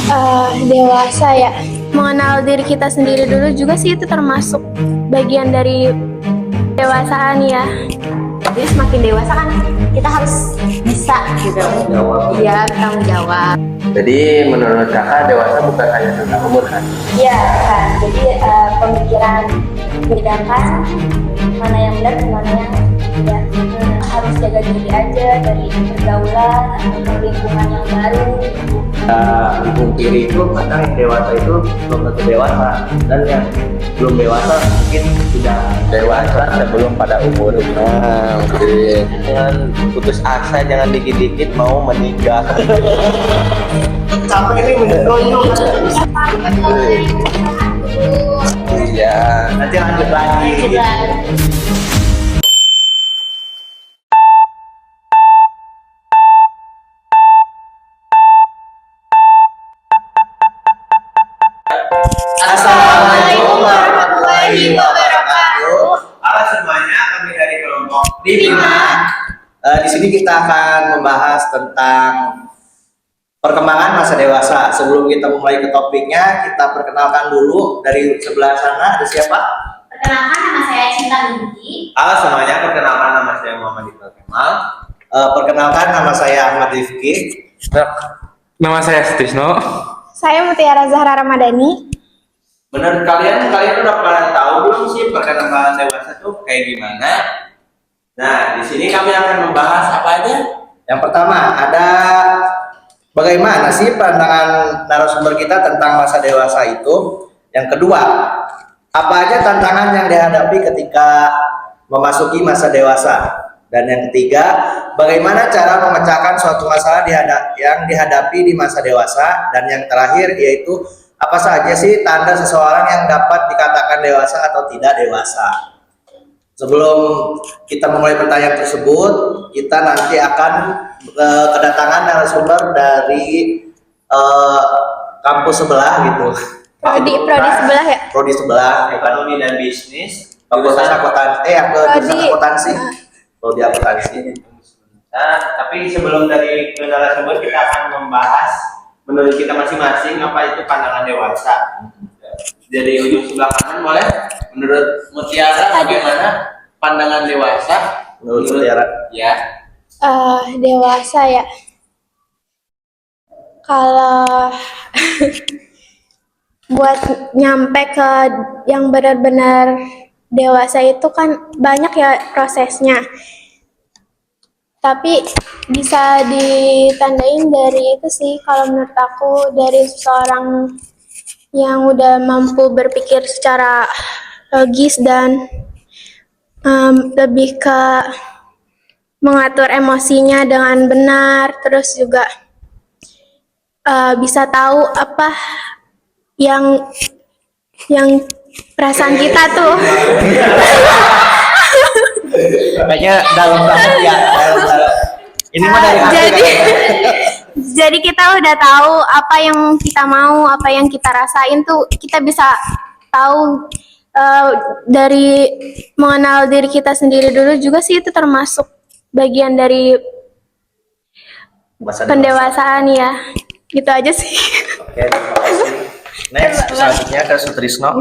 Dewasa ya, mengenal diri kita sendiri dulu juga sih itu termasuk bagian dari dewasaan ya. Jadi semakin dewasa kan kita harus bisa gitu. Iya, tanggung jawab. Jadi menurut kakak dewasa bukan hanya tentang umur kan? Iya kan, jadi pemikiran bedakan mana yang benar dan mana yang tidak. Harus jaga diri aja dari pergaulan atau lingkungan yang baru. Dipungkiri itu kadang yang dewasa itu belum tentu dewasa, dan yang belum dewasa mungkin sudah dewasa sebelum pada umur. Nah, oke. Jangan putus asa, jangan dikit-dikit mau menikah. Sampai ini mendoyong. Iya, nanti lanjut lagi. Assalamualaikum warahmatullahi wabarakatuh. Halo semuanya, kami dari kelompok 5. Di sini kita akan membahas tentang perkembangan masa dewasa. Sebelum kita mulai ke topiknya, kita perkenalkan dulu dari sebelah sana. Ada siapa? Perkenalkan, nama saya Cinta Binti. Halo semuanya, perkenalkan nama saya Muhammad Iqbal Kemal. Perkenalkan nama saya Ahmad Rifki. Nama saya Sutrisno. Saya Mutiara Zahra Ramadhani. Menurut kalian udah pernah tahu belum sih perkembangan dewasa tuh kayak gimana? Nah, di sini kami akan membahas apa aja. Yang pertama ada bagaimana sih pandangan narasumber kita tentang masa dewasa itu. Yang kedua, apa aja tantangan yang dihadapi ketika memasuki masa dewasa. Dan yang ketiga, bagaimana cara memecahkan suatu masalah yang dihadapi di masa dewasa. Dan yang terakhir yaitu apa saja sih tanda seseorang yang dapat dikatakan dewasa atau tidak dewasa. Sebelum kita memulai pertanyaan tersebut, kita nanti akan kedatangan narasumber dari kampus sebelah gitu. Prodi sebelah ya? Prodi sebelah, ekonomi dan bisnis. Fakultas akuntansi. Prodi akuntansi. Nah, tapi sebelum dari narasumber kita akan membahas menurut kita masing-masing apa itu pandangan dewasa. Dari ujung sebelah kanan boleh. Menurut Mutiara bagaimana pandangan dewasa? Menurut Mutiara? Ya. Dewasa ya. Kalau buat nyampe ke yang benar-benar dewasa itu kan banyak ya prosesnya. Tapi bisa ditandain dari itu sih, kalau menurut aku dari seseorang yang udah mampu berpikir secara logis dan lebih ke mengatur emosinya dengan benar, terus juga bisa tahu apa yang perasaan kita tuh. Kayaknya dalam banget ya. Ini mah dari hati. Jadi kita udah tahu apa yang kita mau, apa yang kita rasain tuh kita bisa tahu dari mengenal diri kita sendiri dulu juga sih itu termasuk bagian dari pendewasaan ya. Gitu aja sih. Oke, terima kasih. Next, selanjutnya ke Sutrisno.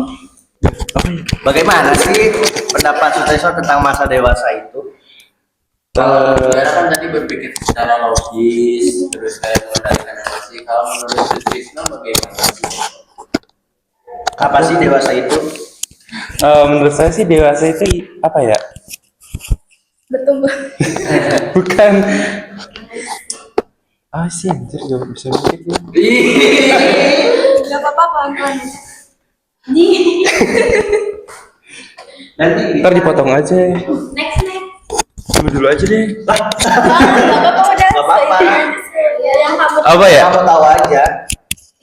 Bagaimana sih pendapat Sutrisno tentang masa dewasa itu? Saya kan tadi berpikir secara logis, terus saya mengendalikan emosi. Kalau menurut Sutrisno bagaimana sih? Apa sih dewasa itu? Menurut saya sih dewasa itu apa ya? Betul. Bukan. Sih, anjir gak bisa mikir ya. Gak apa-apa pelan-pelan. Nanti Ntar dipotong aja. Next. Dulu aja deh. Gak apa-apa udah. Gak apa-apa. Yang kamu Apa ya? Kamu tahu aja.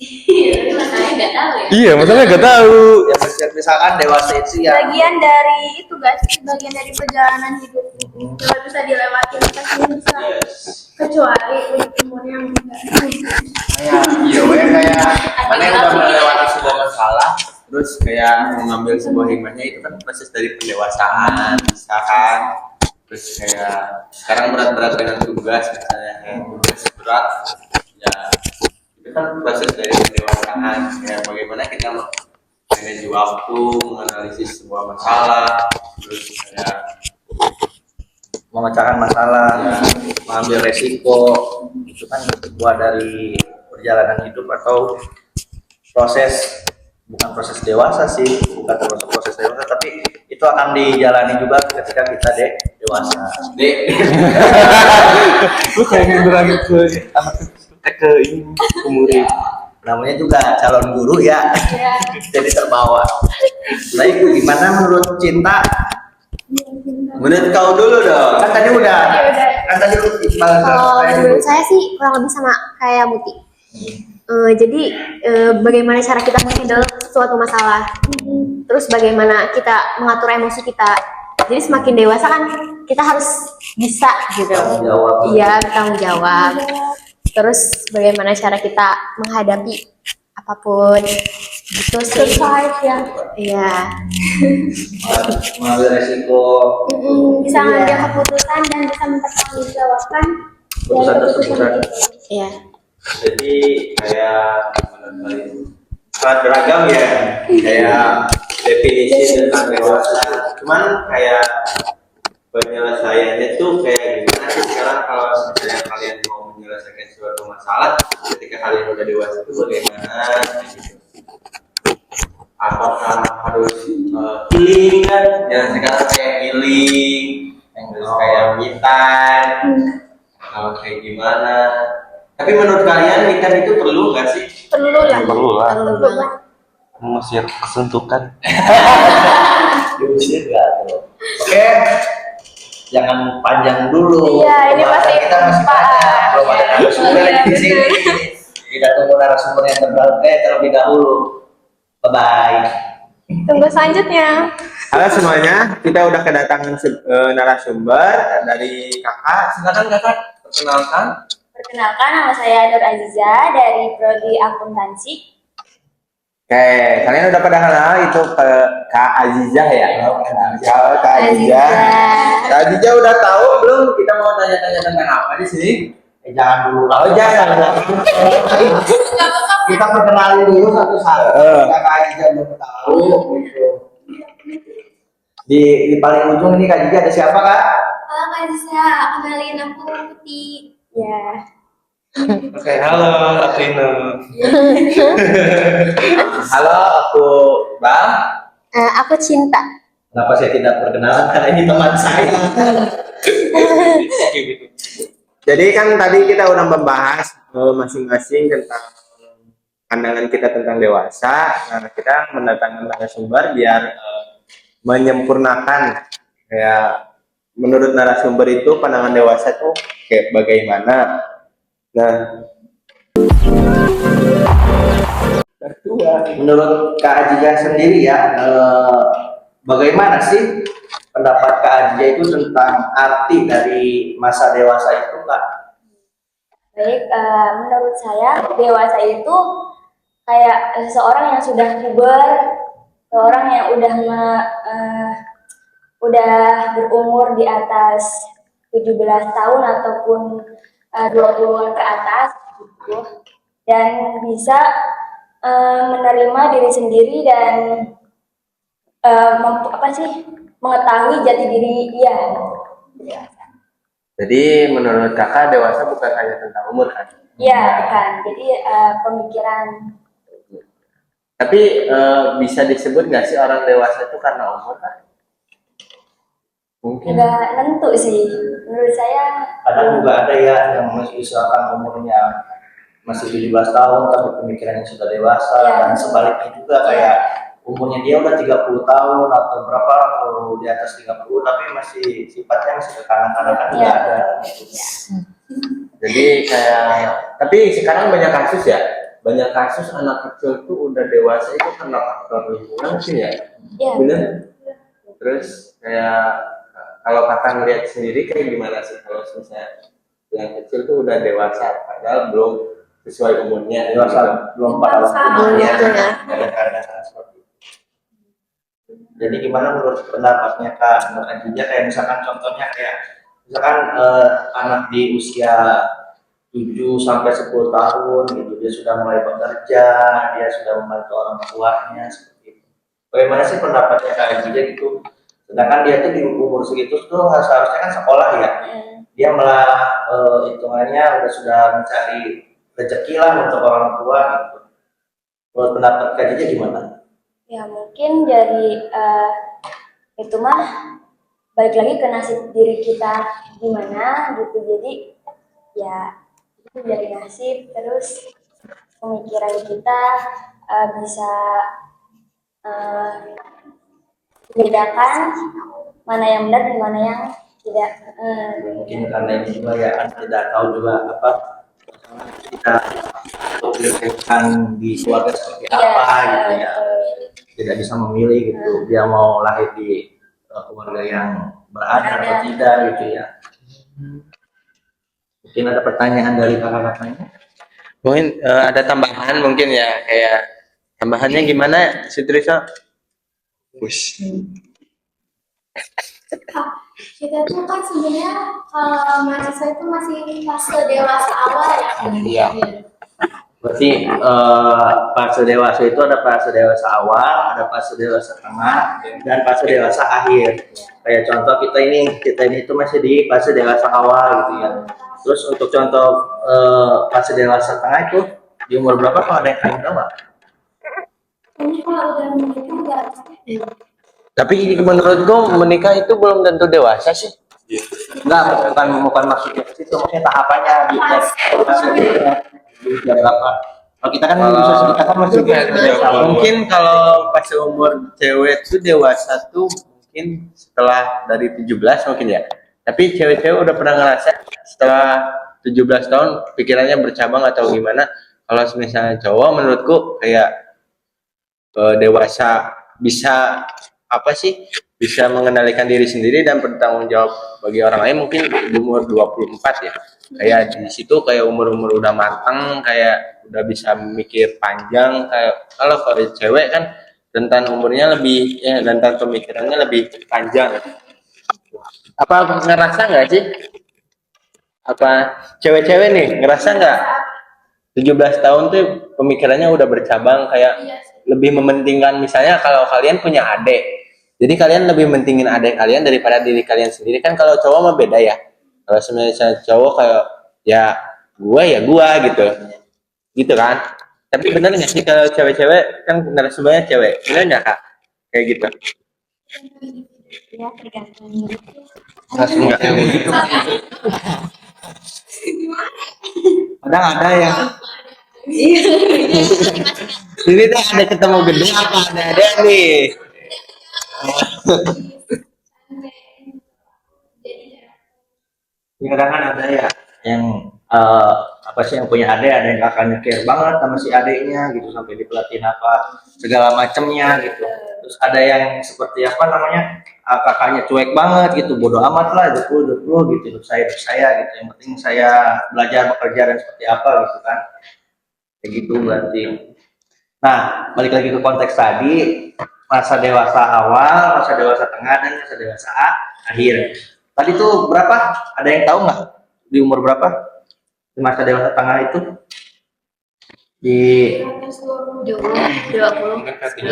Iya, masalahnya nggak tahu ya. Iya, masalahnya gak tahu. Ya misalkan dewasa itu ya. bagian dari itu guys, bagian dari perjalanan hidup. Kalau bisa dilewatin pasti bisa. Kecuali umur yang enggak. Iya, kayak mana yang udah melewati sebuah masalah, terus kayak mengambil sebuah hikmahnya itu kan proses dari pendewasaan, misalkan. Terus kayak sekarang berat-berat dengan tugas misalnya, tugas berat, ya itu kan proses dari pendewasaan. Ya, bagaimana kita manage waktu, menganalisis sebuah masalah, terus kayak Memecahkan masalah, mengambil resiko, itu kan sebuah dari perjalanan hidup atau proses, bukan proses dewasa sih, bukan termasuk proses dewasa, tapi itu akan dijalani juga ketika kita dewasa. dek. Lu kayak berangkat ke anak ke ini ke murid. Namanya juga calon guru ya, jadi terbawa. Baik, gimana menurut Cinta? Menurut kau dulu dong. Kan tadi udah, kan tadi lu Kalau menurut saya sih kurang lebih sama kayak Muti. Jadi bagaimana cara kita menghandle suatu masalah, terus bagaimana kita mengatur emosi kita. Jadi semakin dewasa kan kita harus bisa gitu. Tanggung jawab. Iya, bertanggung jawab. Terus bagaimana cara kita menghadapi apapun gitu sih. Survive ya. Iya. mengambil resiko, Bisa Iya. ngambil keputusan dan bisa mempertanggungjawabkan dari keputusan keputusan tersebut. itu. Iya. Jadi kayak sangat beragam ya, kayak definisi tentang dewasa. Cuman kayak penyelesaiannya tuh kayak gimana sih sekarang kalau misalnya kalian mau menyelesaikan suatu masalah ketika kalian udah dewasa itu bagaimana? Gitu. Apakah harus healing kan? Ya sekarang kayak healing, terus kayak me time, atau kayak gimana? Tapi menurut kalian me time itu perlu nggak sih? Perlu lah. Perlu lah. Perlu banget. Mengusir kesuntukan. diusir nggak tuh? Oke, jangan panjang dulu. Iya, ini Pembahasan masih kita masih banyak. Belum ada narasumber Iya, di sini. Kita tunggu narasumber yang terlebih dahulu. Bye bye. Tunggu selanjutnya. Halo semuanya, kita udah kedatangan narasumber dari kakak. Silakan kakak, perkenalkan. Perkenalkan, nama saya Nur Aziza dari Prodi Akuntansi. Oke, kalian udah pada kenal itu Kak Azizah ya? Kak Azizah. Kak Azizah udah tahu belum kita mau tanya-tanya tentang apa di sini? Jangan dulu. Oh jangan. Kita perkenalin dulu satu-satu. Kakak Ajiza belum tahu. Gitu. Di paling ujung ini Kak Ajiza ada siapa Kak? Halo Kak Aziza, kenalin aku Putih. Ya. Oke, halo, aku Ino. Halo, aku Bang. Aku Cinta. Kenapa saya tidak perkenalan? Karena ini teman saya. Jadi kan tadi kita udah membahas masing-masing tentang pandangan kita tentang dewasa. Nah, kita mendatangkan narasumber biar menyempurnakan kayak menurut narasumber itu pandangan dewasa itu kayak bagaimana. Nah, Menurut Kak Ajiza sendiri ya, bagaimana sih pendapat Kak Ajiza itu tentang arti dari masa dewasa itu Kak? Baik, menurut saya dewasa itu kayak seseorang yang sudah puber, seorang yang udah berumur di atas 17 tahun ataupun 20-an ke atas gitu. Dan bisa menerima diri sendiri dan mengetahui jati diri dia. jadi menurut kakak dewasa bukan hanya tentang umur kan? Iya, bukan. Jadi pemikiran. Tapi bisa disebut nggak sih orang dewasa itu karena umur kan? Mungkin. Nggak nentu sih, menurut saya. Kadang juga ada ya yang misalkan umurnya masih 17 tahun tapi pemikirannya sudah dewasa, Ya. dan sebaliknya juga kayak umurnya dia udah 30 tahun atau berapa atau di atas 30 tapi masih sifatnya masih kekanak-kanakan juga Ya. ada. Jadi kayak, tapi sekarang banyak kasus ya, banyak kasus anak kecil tuh udah dewasa itu karena faktor lingkungan sih ya, Iya. bener. Terus kayak kalau kakak ngeliat sendiri kayak gimana sih kalau misalnya yang kecil tuh udah dewasa padahal belum sesuai umurnya Dewasa belum pada waktunya. Kadang-kadang seperti itu. Jadi gimana menurut pendapatnya Kak Nur Ajiza, kayak misalkan contohnya kayak misalkan anak di usia 7 sampai 10 tahun gitu, dia sudah mulai bekerja, dia sudah membantu orang tuanya seperti itu. Bagaimana sih pendapatnya Kak Ajija gitu? Sedangkan dia tuh di umur segitu tuh seharusnya kan sekolah ya. Dia malah hitungannya sudah mencari rezeki lah untuk orang tua gitu. Menurut pendapat Kak Ajija gimana? Ya mungkin dari itu mah balik lagi ke nasib diri kita gimana gitu. Jadi ya itu dari nasib, terus pemikiran kita bisa membedakan mana yang benar dan mana yang tidak. Mungkin karena ini juga ya Anda tidak tahu juga apa kita dilahirkan di keluarga seperti apa gitu ya, tidak bisa memilih gitu, dia mau lahir di keluarga yang berada atau tidak gitu ya. Mungkin ada pertanyaan dari kakak-kakaknya. Mungkin ada tambahan mungkin ya, kayak tambahannya gimana si Trisha? Wus. Kita tuh kan sebenarnya kalau mahasiswa itu masih fase dewasa awal ya. Iya. Berarti fase dewasa itu ada fase dewasa awal, ada fase dewasa tengah, dan fase dewasa akhir. Kayak contoh kita ini itu masih di fase dewasa awal gitu ya. Terus untuk contoh fase dewasa tengah itu di umur berapa, kalau ada yang kalian tahu nggak? Ini kalau udah menikah nggak. Tapi menurutku menikah itu belum tentu dewasa sih. Enggak, bukan maksudnya ke situ, maksudnya tahapannya di usia berapa. Kalau kita kan kita kan masih dewasa. Mungkin kalau pas umur cewek itu dewasa tuh mungkin setelah dari 17 mungkin ya. Tapi cewek-cewek udah pernah ngerasa setelah 17 tahun pikirannya bercabang atau gimana. Kalau misalnya cowok menurutku kayak dewasa bisa apa sih, bisa mengendalikan diri sendiri dan bertanggung jawab bagi orang lain mungkin di umur 24 ya. Kayak di situ kayak umur-umur udah matang, kayak udah bisa mikir panjang. Kayak kalau cewek kan rentan umurnya lebih ya, rentan pemikirannya lebih panjang. Apa ngerasa nggak sih? Apa cewek-cewek nih ngerasa nggak 17 tahun tuh pemikirannya udah bercabang, kayak lebih mementingkan, misalnya kalau kalian punya adik, jadi kalian lebih mentingin adik kalian daripada diri kalian sendiri kan. Kalau cowok mah beda ya. Kalau sebenarnya cowok kayak ya gua gitu kan. Tapi benar nggak sih kalau cewek-cewek kan narasumbernya cewek, benar nggak Kak kayak gitu? Ya tergantung. Langsung nggak kayak gitu. Kadang ada yang Ini tuh ada ketemu gede apa ada nih? kadang kan ada ya yang apa sih, yang punya adik, ada yang kakaknya care banget sama si adiknya gitu sampai diperhatiin apa segala macamnya gitu. Terus ada yang seperti apa namanya, kakaknya cuek banget gitu, bodoh amat lah, hidup lu gitu, hidup saya gitu, yang penting saya belajar bekerja dan seperti apa gitu kan, kayak gitu berarti. Nah, balik lagi ke konteks tadi, masa dewasa awal, masa dewasa tengah, dan masa dewasa akhir. Tadi tuh berapa? Ada yang tahu nggak di umur berapa di masa dewasa tengah itu? Di 20, 25, 25 di atas 25.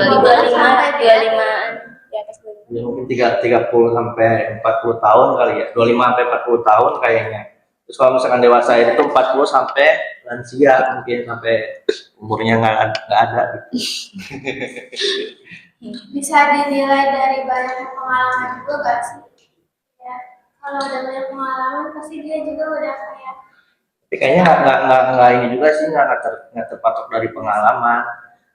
ya mungkin 30 sampai 40 tahun kali ya, 25 sampai 40 tahun kayaknya. Terus kalau misalkan dewasa itu 40 sampai lansia, mungkin sampai umurnya nggak ada gitu. Bisa dinilai dari banyak pengalaman juga gak sih? Ya, kalau udah banyak pengalaman pasti dia juga udah kayak. Tapi kayaknya nggak ini juga sih, nggak terpatok dari pengalaman.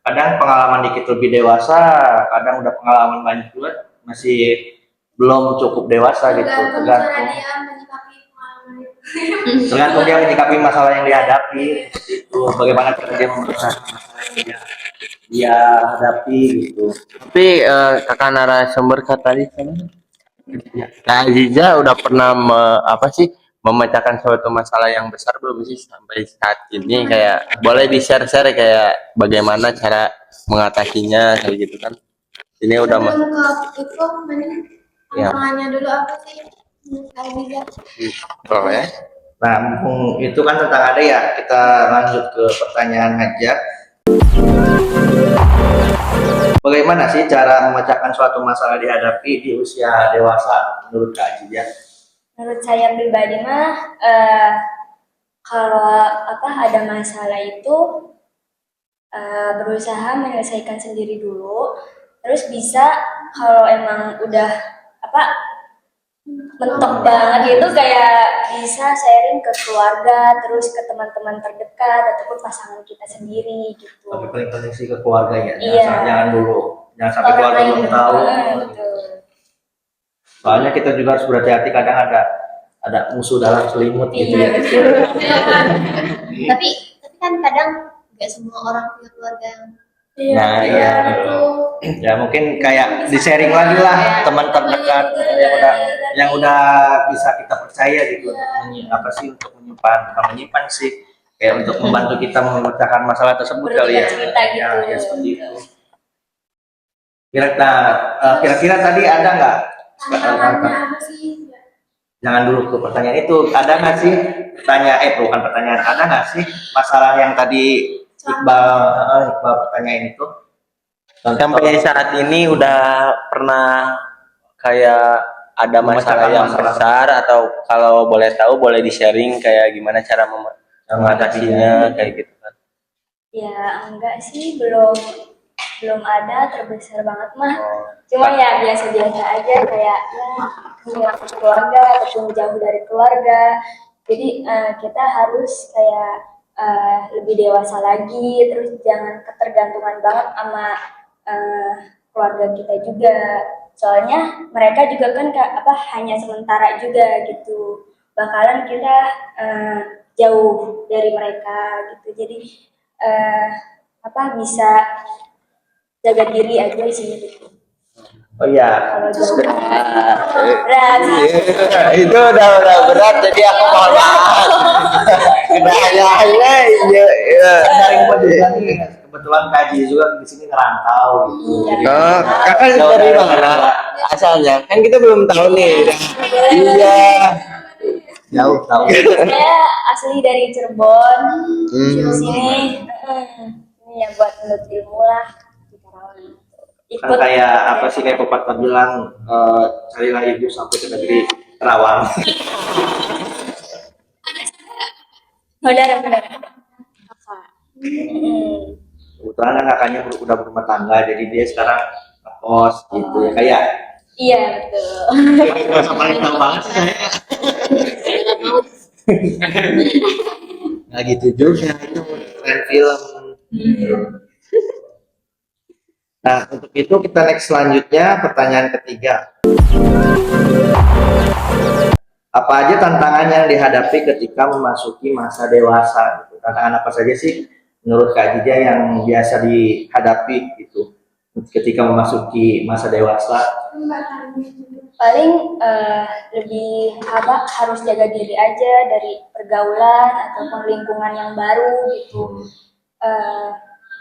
Kadang pengalaman dikit lebih dewasa, kadang udah pengalaman banyak juga masih belum cukup dewasa gitu. Tergantung cara dia menyikapi pengalaman itu. Tergantung dia menyikapi masalah yang dihadapi. Itu bagaimana cara dia membersihkan dia hadapi gitu. Tapi kakak narasumber tadi Kak Aziza udah pernah memecahkan suatu masalah yang besar belum sih sampai saat ini? Kayak boleh di-share kayak bagaimana cara mengatasinya kayak gitu kan? Ini udah Sebelum ke itu, mending Ya. tantangannya dulu apa sih? Kayak bisa. boleh. Nah, mumpung itu kan tentang ada ya, kita lanjut ke pertanyaan aja. Bagaimana sih cara memecahkan suatu masalah dihadapi di usia dewasa menurut Kak Aji ya? Menurut saya pribadi mah kalau ada masalah itu berusaha menyelesaikan sendiri dulu, terus bisa kalau emang udah mentok banget gitu kayak bisa sharing ke keluarga, terus ke teman-teman terdekat ataupun pasangan kita sendiri gitu. Tapi paling penting sih ke keluarga ya, Iya. jangan dulu, jangan sampai Orang keluarga lain belum tahu. betul. Soalnya kita juga harus berhati-hati, kadang ada musuh dalam selimut gitu Iya, ya. betul. Tapi kan kadang nggak semua orang punya keluarga yang Nah, iya betul. Ya mungkin kayak di sharing lagi lah teman terdekat yang udah bisa kita percaya gitu. Apa sih untuk menyimpan, bukan menyimpan sih, kayak untuk membantu kita memecahkan masalah tersebut kali ya. Bercerita gitu. Ya, seperti itu. Kira-kira tadi ada nggak? Jangan dulu ke pertanyaan itu. Ada nggak sih bukan pertanyaan, ada nggak sih masalah yang tadi Iqbal pertanyaan itu? Sampai saat ini udah pernah kayak ada masalah yang besar, atau kalau boleh tahu boleh di-sharing kayak gimana cara mengatasinya kayak gitu kan? Ya enggak sih, belum ada terbesar banget mah. Cuma ya biasa-biasa aja kayak ya kehilangan keluarga ataupun jauh dari keluarga. Jadi kita harus kayak lebih dewasa lagi, terus jangan ketergantungan banget sama keluarga kita juga. Soalnya mereka juga kan hanya sementara juga gitu. Bakalan kita jauh dari mereka gitu. Jadi bisa jaga diri aja sih gitu. Oh iya. Kalau jauh berat. Itu udah berat, jadi aku mohon maaf. Kebetulan kaji juga di sini ngerantau gitu. Jadi, Oh, kakak dari mana asalnya? Kan kita belum tahu nih. Iya. jauh tahu. Saya asli dari Cirebon. Hmm. Ini ya buat menurut ilmu lah di Karawang. Kan kayak apa sih, kayak pepatah bilang, carilah ibu sampai ke negeri Kerawang. Benar. Kebetulan kan kakaknya udah berumah tangga, jadi dia sekarang ngekos gitu ya, kayak Iya betul. nggak usah paling tahu banget sih saya. Nah gitu juga, itu tren film. Nah untuk itu kita next selanjutnya, pertanyaan ketiga. Apa aja tantangan yang dihadapi ketika memasuki masa dewasa? Gitu. Tantangan apa saja sih menurut Kak Jija yang biasa dihadapi gitu ketika memasuki masa dewasa? Paling lebih harus jaga diri aja dari pergaulan ataupun lingkungan yang baru gitu.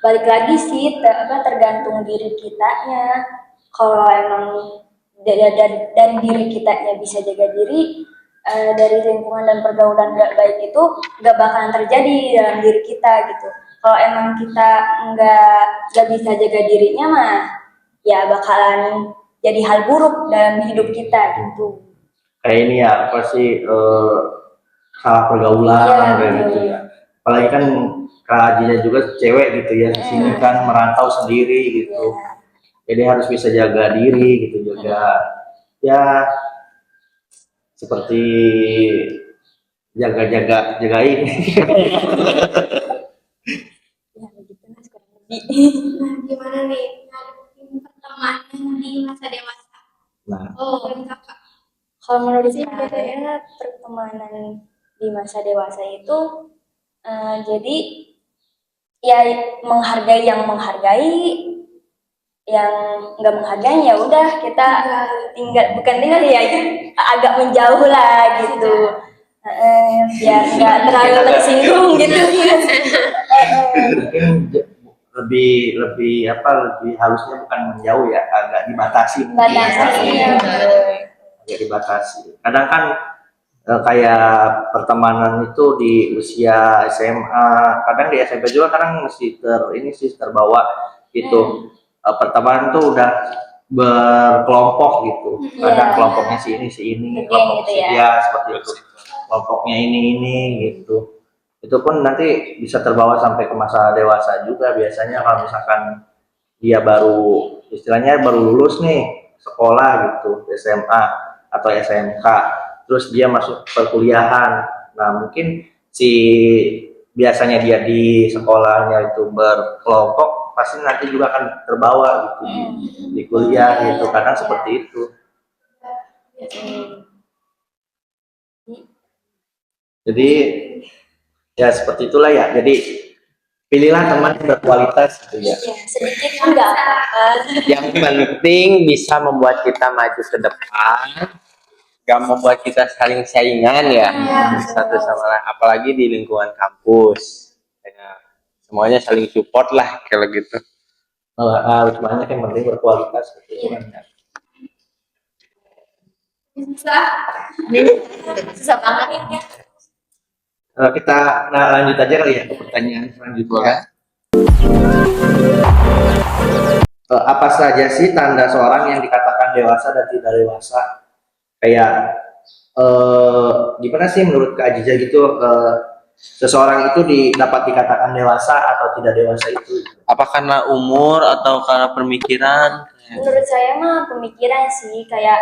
Balik lagi sih tergantung diri kitanya. Kalau emang dari diri kitanya bisa jaga diri, dari lingkungan dan pergaulan gak baik itu gak bakalan terjadi dalam diri kita gitu. Kalau emang kita nggak bisa jaga dirinya mah ya bakalan jadi hal buruk dalam hidup kita gitu. Kayak ini ya, apa sih, salah pergaulan Iya, kayak gitu ya. Apalagi kan Kak Jija juga cewek gitu ya, di sini kan merantau sendiri gitu. Jadi harus bisa jaga diri gitu, jaga ya seperti jagain. Ya begitu lah kurang lebih. Gimana nih ngadepin pertemanan di masa dewasa? Nah, Dari kakak. Kalau menurut saya pertemanan di masa dewasa itu jadi ya menghargai yang nggak menghargai ya udah kita bukan tinggal ya agak menjauh lah gitu. Biar nggak terlalu tersinggung gitu. mungkin lebih halusnya bukan menjauh ya, agak dibatasi mungkin. Batasi ya. Agak dibatasi. Kadang kan kayak pertemanan itu di usia SMA, kadang di SMP juga kadang mesti ini sih terbawa gitu. Pertemanan tuh udah berkelompok gitu, kadang Iya. kelompoknya si ini, Geng kelompok gitu si ya. dia seperti itu, kelompoknya ini gitu. Itu pun nanti bisa terbawa sampai ke masa dewasa juga biasanya kalau misalkan dia baru istilahnya baru lulus nih sekolah gitu, SMA atau SMK, terus dia masuk perkuliahan. Nah mungkin si biasanya dia di sekolahnya itu berkelompok, pasti nanti juga akan terbawa gitu di kuliah gitu, kadang seperti itu. Jadi ya seperti itulah ya, jadi pilihlah teman yang berkualitas gitu ya. Ya, sedikit pun nggak apa-apa. Yang penting bisa membuat kita maju ke depan, gak membuat kita saling saingan ya, satu sama lain, apalagi di lingkungan kampus. Ya, semuanya saling support lah kalau gitu. Harus banyak yang penting berkualitas gitu kan ya. Susah banget ya. Kita lanjut aja kali ya ke pertanyaan selanjutnya. Apa saja sih tanda seorang yang dikatakan dewasa dan tidak dewasa? Kayak gimana sih menurut Kak Ajiza gitu, seseorang itu dapat dikatakan dewasa atau tidak dewasa itu? Apa karena umur atau karena pemikiran? Menurut saya mah pemikiran sih, kayak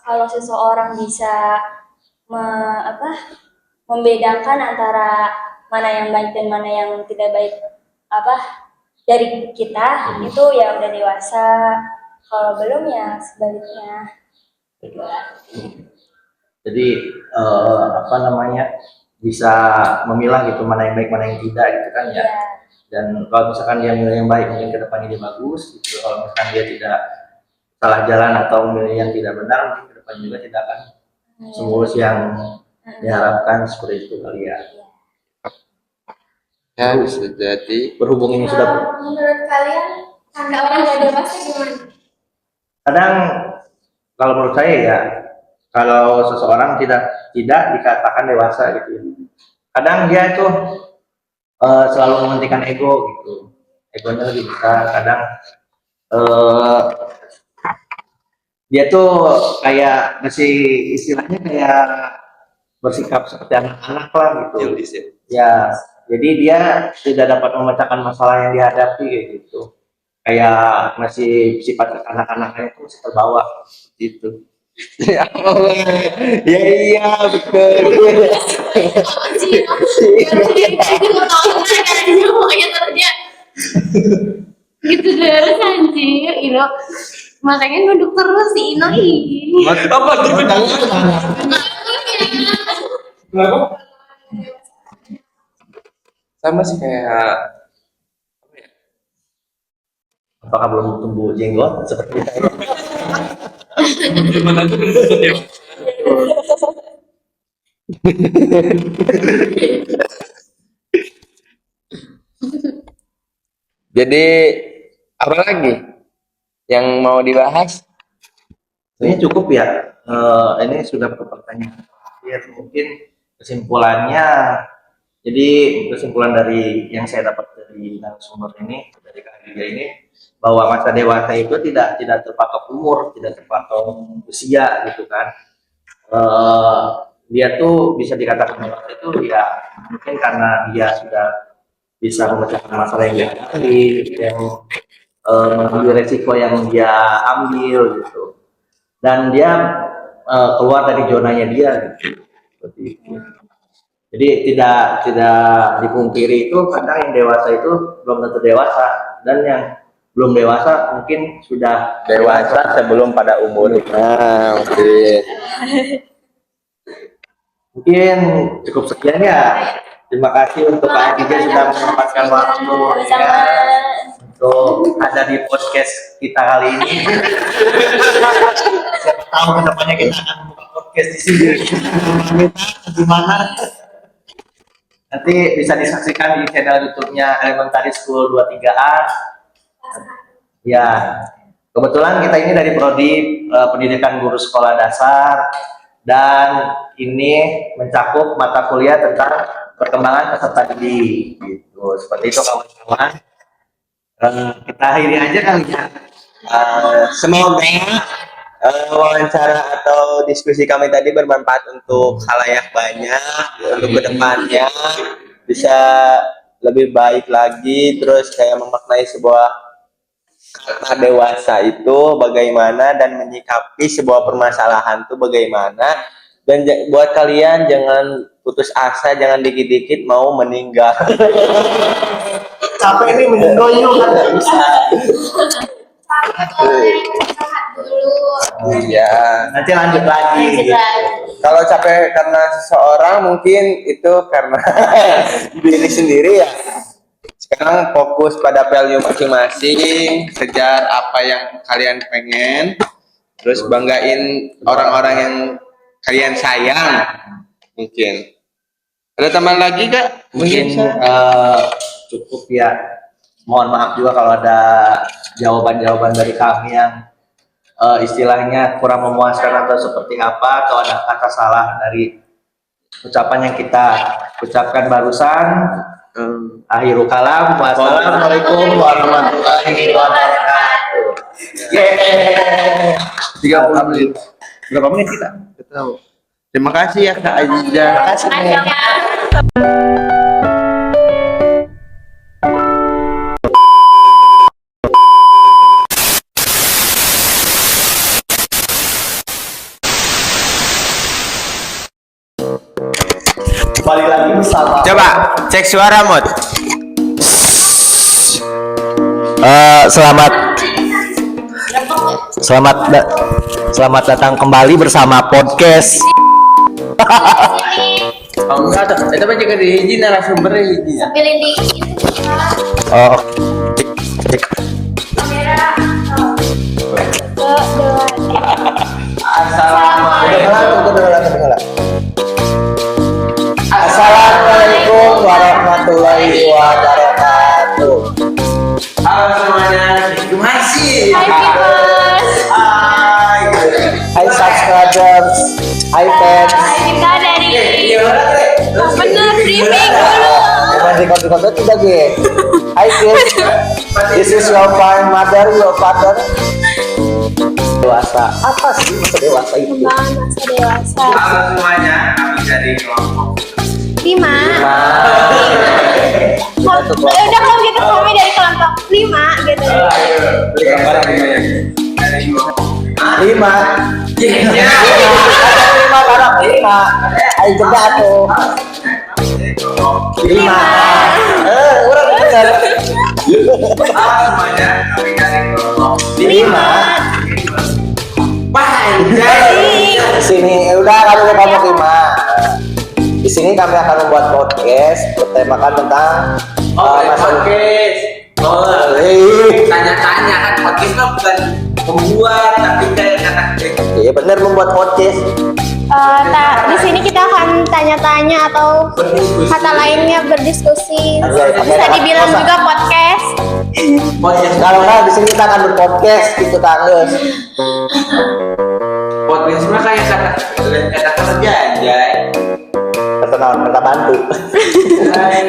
kalau seseorang bisa membedakan antara mana yang baik dan mana yang tidak baik dari kita, itu ya udah dewasa. Kalau belum ya sebaliknya. Jadi apa namanya, bisa memilah gitu mana yang baik mana yang tidak gitu kan ya. Iya. Dan kalau misalkan dia milih yang baik, mungkin kedepannya dia bagus gitu. Kalau misalkan dia tidak salah jalan atau memilih yang tidak benar, mungkin kedepannya juga tidak akan semulus yang diharapkan, seperti itu kali ya. Ya bisa jadi. Berhubung ini sudah Menurut kalian tanda orang gak dewasa gimana? kadang, kalau menurut saya ya, kalau seseorang tidak dikatakan dewasa gitu ya, kadang dia itu selalu mementingkan ego gitu, egonya lebih besar. Kadang dia tuh kayak masih istilahnya kayak bersikap seperti anak-anak lah gitu ya. Jadi dia tidak dapat memecahkan masalah yang dihadapi kayak gitu, kayak masih sifat anak-anaknya itu masih terbawa gitu. Ya Allah. Ya iya betul. Gitu terus anjir, Ino. Makanya nunduk terus si Ino ini. Apa gitu sama sih kayak Apakah belum tumbuh jenggot seperti saya? Teman aja belum ya. jadi apa lagi yang mau dibahas? Ini cukup ya. Ini sudah ke pertanyaan terakhir. Mungkin kesimpulannya, jadi kesimpulan dari yang saya dapat dari narasumber ini, dari Kak Adija ini, bahwa masa dewasa itu tidak terpatok umur, tidak terpatok usia gitu kan. Dia tuh bisa dikatakan dewasa itu ya mungkin karena dia sudah bisa memecahkan masalah yang dihadapi, yang mengambil resiko yang dia ambil gitu, dan dia keluar dari zonanya dia gitu. Seperti itu. Jadi tidak dipungkiri itu kadang yang dewasa itu belum tentu dewasa, dan yang belum dewasa mungkin sudah Dewasa sebelum pada umur. Nah, oke. Mungkin cukup sekian ya. Terima kasih untuk Kak Adija sudah menyempatkan waktu ya, untuk ada di podcast kita kali ini. Siapa tahu kedepannya kita akan buka podcast di sini. Gimana? Nanti bisa disaksikan di channel YouTube-nya Elementary School 23A. Ya, kebetulan kita ini dari Prodi Pendidikan Guru Sekolah Dasar, dan ini mencakup mata kuliah tentang perkembangan peserta didik gitu. Seperti itu kawan-kawan. Kita akhiri aja kali ya. Semoga wawancara atau diskusi kami tadi bermanfaat untuk khalayak banyak untuk kedepannya bisa lebih baik lagi, terus kayak memaknai sebuah kata dewasa itu bagaimana dan menyikapi sebuah permasalahan itu bagaimana. Dan buat kalian jangan putus asa, jangan dikit-dikit mau meninggal. Capek ini meninggal kan nggak bisa. Sehat dulu. Iya. Nanti lanjut lagi. Kalau capek karena seseorang mungkin itu karena diri sendiri ya. Sekarang fokus pada value masing-masing, kejar apa yang kalian pengen, terus banggain orang-orang yang kalian sayang. Mungkin ada tambahan lagi kak? Mungkin cukup ya. Mohon maaf juga kalau ada jawaban-jawaban dari kami yang istilahnya kurang memuaskan atau seperti apa, atau ada kata salah dari ucapan yang kita ucapkan barusan. Akhirul kalam, wassalamualaikum warahmatullahi wabarakatuh. Yeay. 30 menit. Berapa menit kita? Nggak tahu. Terima kasih ya Kak Aziza. Terima kasih. Kembali lagi bersama. Coba cek suara Mut. Selamat datang kembali bersama podcast. Oh enggak tuh, itu baca di hiji narasumbernya hiji ya. Pilih di Oh, Assalamualaikum warahmatullahi wabarakatuh. Halo semuanya, masih. Hai subscribers, hai fans. kita dari Bener briefing dulu. Bukan record tidak gue. Hai kids, this is your fine mother, your father. Dewasa, apa sih masa dewasa itu? Perkembangan masa dewasa. Halo semuanya, kami dari kelompok 5. Udah kalau gitu kami dari kelompok 5 gitu. Beli barang dari kelompok 5. Iya. 5 barang 5. Ayo jeda tuh. 5. Orang benar. Halo semuanya, kami dari kelompok 5. Wah, anjay. Di sini udah kami ke kelompok 5. Di sini kami akan membuat podcast bertemakan tentang Podcast. Oh, tanya-tanya kan podcast mah bukan membuat tapi kayak kata-kata. Iya benar membuat podcast. Di sini kita akan tanya-tanya atau kata lainnya berdiskusi. Bisa dibilang juga podcast. Podcast Kalau nggak di sini kita akan berpodcast gitu tanggus. podcast mah kayak kata kerja anjay. Kata bantu.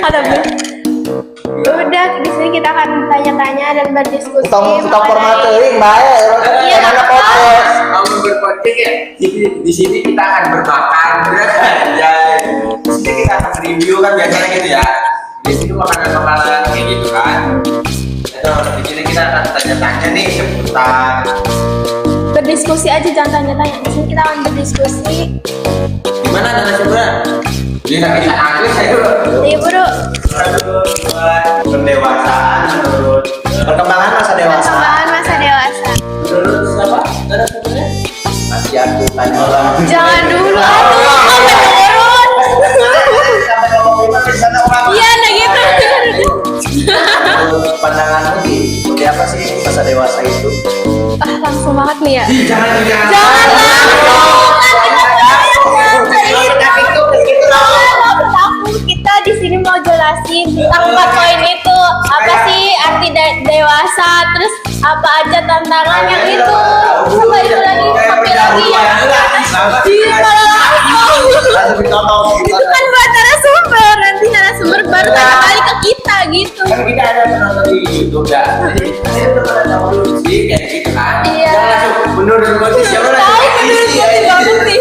Ada belum? Udah, di sini kita akan tanya-tanya dan berdiskusi. Tong mengenai- formatering baik. Iya, Mana Kak. podcast? Kamu berpodcast ya. Di sini kita akan bermakan, anjay. Di sini kita akan review kan biasanya gitu ya. Di sini makanan-makanan kayak gitu kan. Itu di sini kita akan tanya-tanya nih seputar Berdiskusi aja, jangan tanya-tanya. Di sini kita akan berdiskusi. gimana narasumbernya. Dia nggak bisa Inggris ya bro. Iya, Bro. Buat pendewasaan menurut Perkembangan masa dewasa. Perkembangan masa dewasa. menurut siapa narasumbernya? Masih aku tanya orang. Jangan dulu, aduh, sampai turun. Sampai kelompok 5 di sana orang. Iya, nah gitu. Menurut pandanganmu seperti apa sih masa dewasa itu? Ah, langsung banget nih ya. Jangan Jangan kita di sini mau jelasin tentang 4 poin itu. Apa sih arti dewasa, terus apa aja tantangan yang itu. Coba itu lagi, copy Langsung ditodong. Itu kan buat narasumber, nanti narasumber baru tanya balik ke kita gitu. Kan kita ada penonton di YouTube ya. Jadi saya udah pada tahu dulu sih kayak gitu kan. Iya. Jangan langsung menurut posisi siapa Tahu, lagi menurut isi posisi banget sih.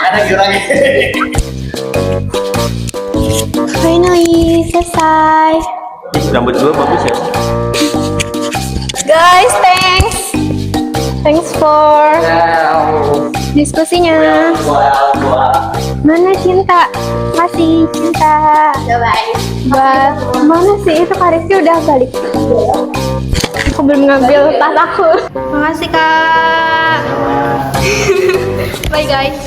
Ada jurangnya. Finally selesai. Rambut gue bagus ya. Guys, thanks for diskusinya. Mana Cinta? Masih Cinta. Buat mana sih itu Kariski udah balik? Aku belum ngambil tas aku. Makasih Kak. Bye guys.